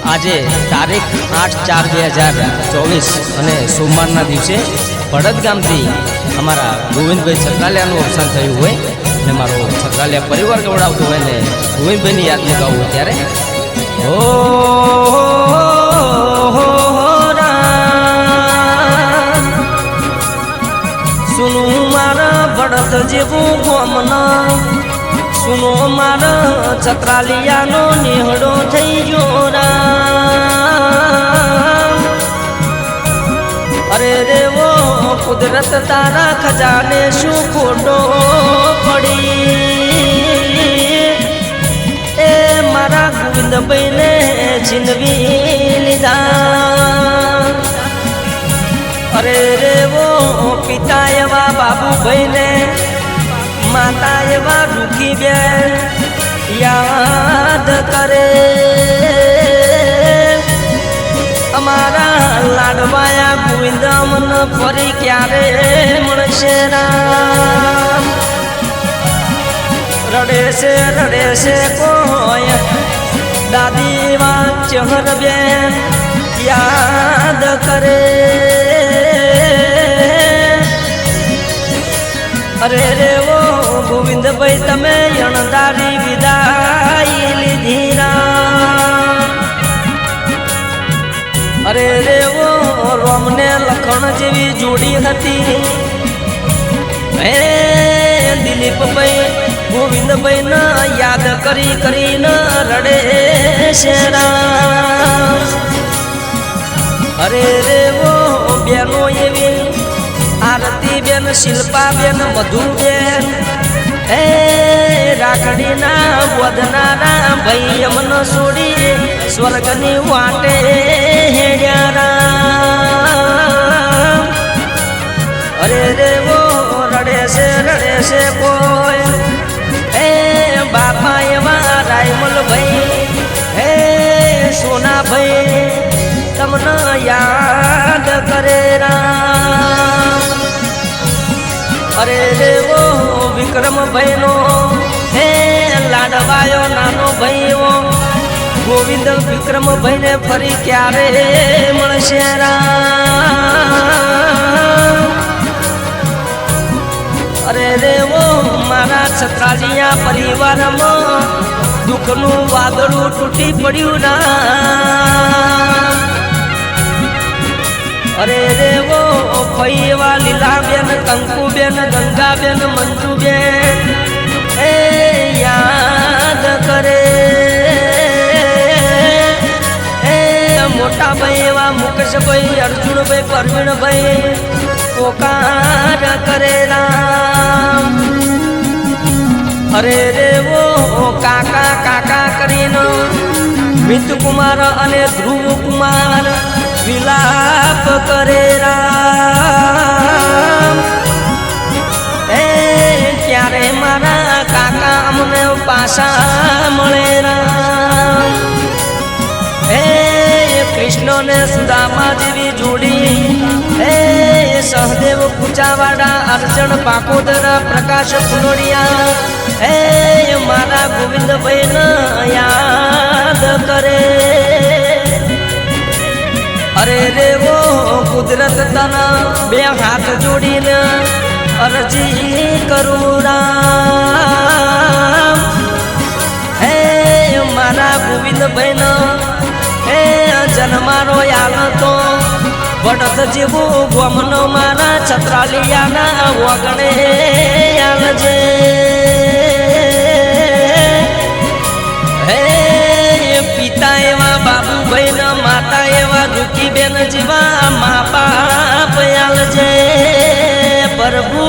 આજે તારીખ 8/4/2024 અને સોમવારના દિવસે ભડત ગામથી અમારા ગોવિંદભાઈ છત્રાલિયાનું અવસાન થયું હોય અને મારો છત્રાલિયા પરિવાર ગવડાવતો હોય ને ગોવિંદભાઈની યાદમાં ગાવું હોય ત્યારે સુનો મારા ભડત જેવું ગોમના સુનો મારા છત્રાલિયાનો નિહળો થઈ ગયો રામ અરે રે વો કુદરત તારા ખજાને શું ખોટો પડી એ મારા ગોવિંદભાઈને છીનવી લીધા અરે રે વો પિતા એવા બાબુભાઈને માતા એવા રૂખી બેન યાદ કરે અમારા લાડવાયા ગોવિંદ મન ફરી ક્યારે મળશે રામ રડે છે કોઈ દાદી વાચહર બેન યાદ કરે અરે રે વો ગોવિંદભાઈ તમે અણધારી વિદાય લીધી રામ અરે રે વો રોમને લખણ જેવી જોડી હતી હે દિલીપભાઈ ગોવિંદભાઈ ના યાદ કરીને રડે છે રામ અરે રે વો બેનો એવી આરતી બેન શિલ્પા બેન મધુબેન હે રાખડીના બોધનારા ભાઈ અમને છોડી સ્વર્ગની વાટે હેડ્યા રામ અરે રે વો રડે છે કોઈ હે બાપા એવા રાયમલ ભાઈ હે સોના ભાઈ તમને યાદ કરે રામ અરે રે વો વિક્રમભાઈ નો હે લાડવાયો નાનો ભાઈઓ ગોવિંદ વિક્રમભાઈ ને ફરી ક્યારે મળશે રામ અરે રે વો મારા છત્રાલિયા પરિવારમાં દુઃખનું વાદળું તૂટી પડ્યું રામ અરે રે વો ફઈવા લીલાબેન કંકુબેન ગંગાબેન મંજુબેન એ યાદ કરે એ મોટા ભાઈ એવા મુકેશભાઈ અર્જુનભાઈ પરવીણભાઈ પોકાર કરે રામ અરે રે વો કાકા કરીને મિતકુમાર અને ધ્રુવકુમાર વિલાપ કરે રામ એ ક્યારે મારા કાકા અમને પાછા મળે રામ એ કૃષ્ણ ને સુદામા જેવી જોડી એ સહદેવ કુચાવાડા અર્જણ પાકોદર પ્રકાશ ફુલોડિયા એ મારા ગોવિંદભાઈ ને યાદ કરે અરે રે વો કુદરત તના બે હાથ જોડીને અરજી કરું રામ હે મારા ગોવિંદભાઈ નો હે જન્મારો આલતો ભડત જેવું ગોમનો મારા છત્રાલિયાના વગણે આલજે હે પિતા એવા બાબુભાઈ ને માતા એવા દુઃખી બેન જેવા મા બાપ આલજે પ્રભુ